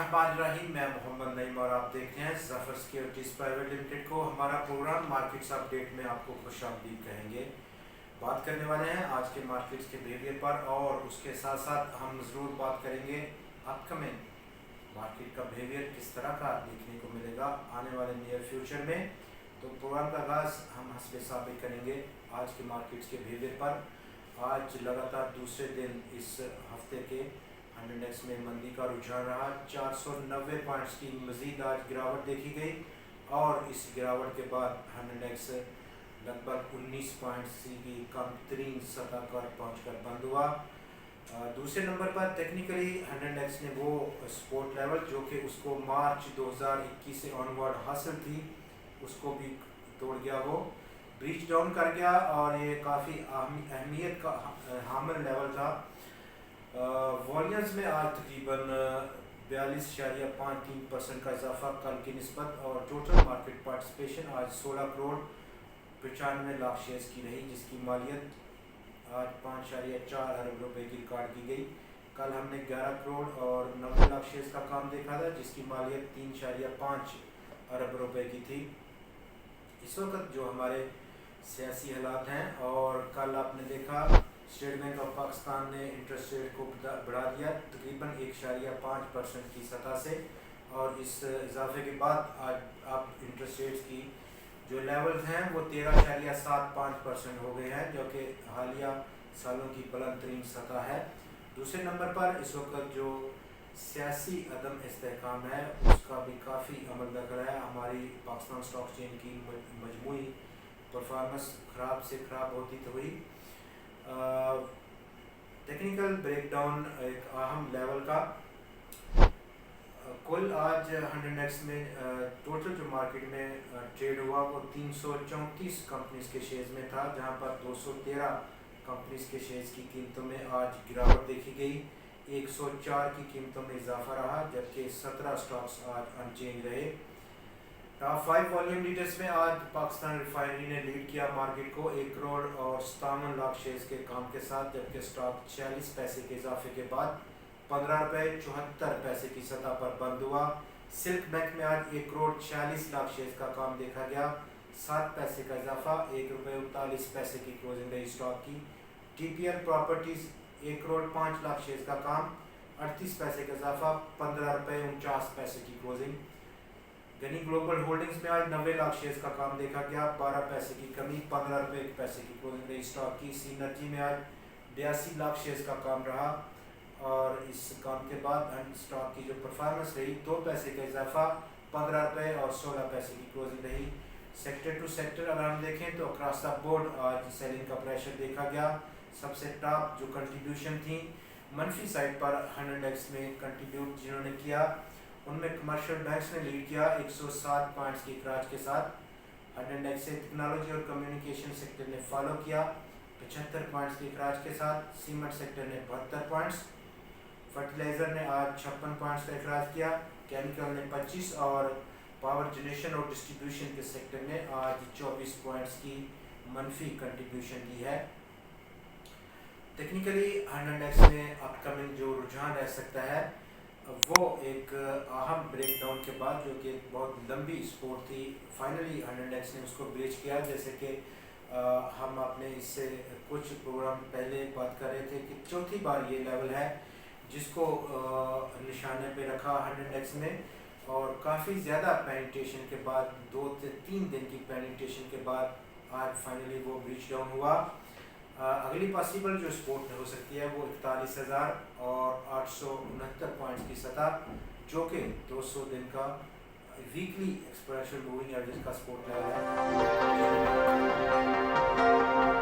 बिस्मिल्लाहिर्रहमानिर्रहीम। मैं मोहम्मद नईम और आप देखते हैं ज़फ़र सिक्योरिटीज़ प्राइवेट लिमिटेड को। हमारा प्रोग्राम मार्केट्स अपडेट में आपको खुशामदीद कहेंगे। बात करने वाले हैं आज के मार्केट्स के बिहेवियर पर और उसके साथ साथ हम ज़रूर बात करेंगे अपकमिंग मार्केट का बिहेवियर किस तरह का देखने को मिलेगा आने वाले नियर फ्यूचर में। तो प्रोग्राम का आगाज़ हम हस्बे साबित करेंगे आज के मार्केट्स के बिहेवियर पर। आज लगातार दूसरे दिन इस हफ्ते के इंडेक्स में मंदी का रुझान रहा। 490 पॉइंट्स की मज़ीद आज गिरावट देखी गई और इस गिरावट के बाद इंडेक्स लगभग 19 पॉइंट्स की कम तरीन सतह पर पहुंचकर बंद हुआ। दूसरे नंबर पर टेक्निकली इंडेक्स ने वो सपोर्ट लेवल जो कि उसको मार्च 2021 से ऑनवर्ड हासिल थी उसको भी तोड़ गया, वो ब्रीच डाउन कर गया और ये काफ़ी अहमियत का हामिल लेवल था। वॉल्यूम्स में आज तकरीबन 42.53% का इजाफा कल की निस्बत और टोटल मार्केट पार्टिसिपेशन आज 16 करोड़ 95 लाख शेयर्स की रही, जिसकी मालियत आज 5.4 अरब रुपए की रिकॉर्ड की गई। कल हमने 11 करोड़ और 90 लाख शेयर्स का काम देखा था जिसकी मालियत 3.5 अरब रुपए की थी। इस वक्त जो हमारे सियासी हालात हैं और कल आपने देखा स्टेट बैंक ऑफ पाकिस्तान ने इंटरेस्ट रेट को बढ़ा दिया तकरीबन 1.5% की सतह से और इस इजाफे के बाद आज अब इंटरेस्ट रेट्स की जो लेवल्स हैं वो 13.75% हो गए हैं, जो कि हालिया सालों की बुलंद तरीन सतह है। दूसरे नंबर पर इस वक्त जो सियासी अदम इस्तेहकाम है उसका भी काफ़ी अमल दखल है। हमारी पाकिस्तान स्टॉक एक्सचेंज की मजमूई परफॉर्मेंस ख़राब से ख़राब होती तो हुई। टेक्निकल ब्रेकडाउन एक अहम लेवल का कुल आज इंडेक्स में टोटल जो मार्केट में ट्रेड हुआ वो 334 कंपनीज के शेयर्स में था, जहां पर 213 कंपनीज के शेयर्स की कीमतों में आज गिरावट देखी गई। 104 की कीमतों में इजाफा रहा जबकि 17 स्टॉक्स आज अनचेंज रहे। टॉप 5 वॉल्यूम लीडर्स में आज पाकिस्तान रिफाइनरी ने लीड किया मार्केट को 1 करोड़ और 57 लाख शेयर्स के काम के साथ, जबकि स्टॉक 46 पैसे के इजाफे के बाद 15 रुपये 74 पैसे की सतह पर बंद हुआ। सिल्क बैंक में आज 1 करोड़ 46 लाख शेयर्स का काम देखा गया, 7 पैसे का इजाफा, 1 रुपये 39 पैसे की क्लोजिंग रही स्टॉक की। TPL properties 1 crore 5 lakh shares का काम, 38 पैसे का इजाफा, 15 रुपये 49 पैसे की क्लोजिंग। गनी ग्लोबल होल्डिंग्स में आज 90 लाख शेयर्स का काम देखा गया, 12 पैसे की कमी, 15 रुपये 1 पैसे की क्लोजिंग रही स्टॉक की। सीनर्जी में आज 82 लाख शेयर्स का काम रहा और इस काम के बाद स्टॉक की जो परफॉर्मेंस रही 2 पैसे का इजाफा, 15 रुपये और 16 पैसे की क्लोजिंग रही। सेक्टर टू सेक्टर अगर हम देखें तो अक्रॉस द बोर्ड आज सेलिंग का प्रेशर देखा गया। सबसे टॉप जो कंट्रीब्यूशन थी मनफी साइड पर इंडेक्स में कंट्रीब्यूट जिन्होंने किया उनमें कमर्शियल बैंक्स ने लीड किया 107 पॉइंट्स की खराज के साथ। इंडेक्स से टेक्नोलॉजी और कम्युनिकेशन सेक्टर ने फॉलो किया 75 पॉइंट्स की खराज के साथ। सीमेंट सेक्टर ने 72 पॉइंट्स, फर्टिलाइज़र ने आज 56 पॉइंट्स का इखराज किया, केमिकल ने 25 और पावर जनरेशन और डिस्ट्रीब्यूशन के सेक्टर ने आज 24 पॉइंट्स की मनफी कंट्रीब्यूशन की है। टेक्निकली इंडेक्स में अपकमिंग जो रुझान रह सकता है वो एक अहम ब्रेकडाउन के बाद जो कि बहुत लंबी सपोर्ट थी, फाइनली इंडेक्स ने उसको ब्रीच किया। जैसे कि हम अपने इससे कुछ प्रोग्राम पहले बात कर रहे थे कि चौथी बार ये लेवल है जिसको निशाने पे रखा इंडेक्स ने और काफ़ी ज़्यादा पेनिट्रेशन के बाद 2 से 3 दिन की पेनिट्रेशन के बाद आज फाइनली वो ब्रीच डाउन हुआ। अगली पॉसिबल जो सपोर्ट हो सकती है वो 41,000 और 869 पॉइंट्स की सतह, जो कि 200 दिन का वीकली एक्सपोनेंशियल मूविंग एवरेज का सपोर्ट लेवल है।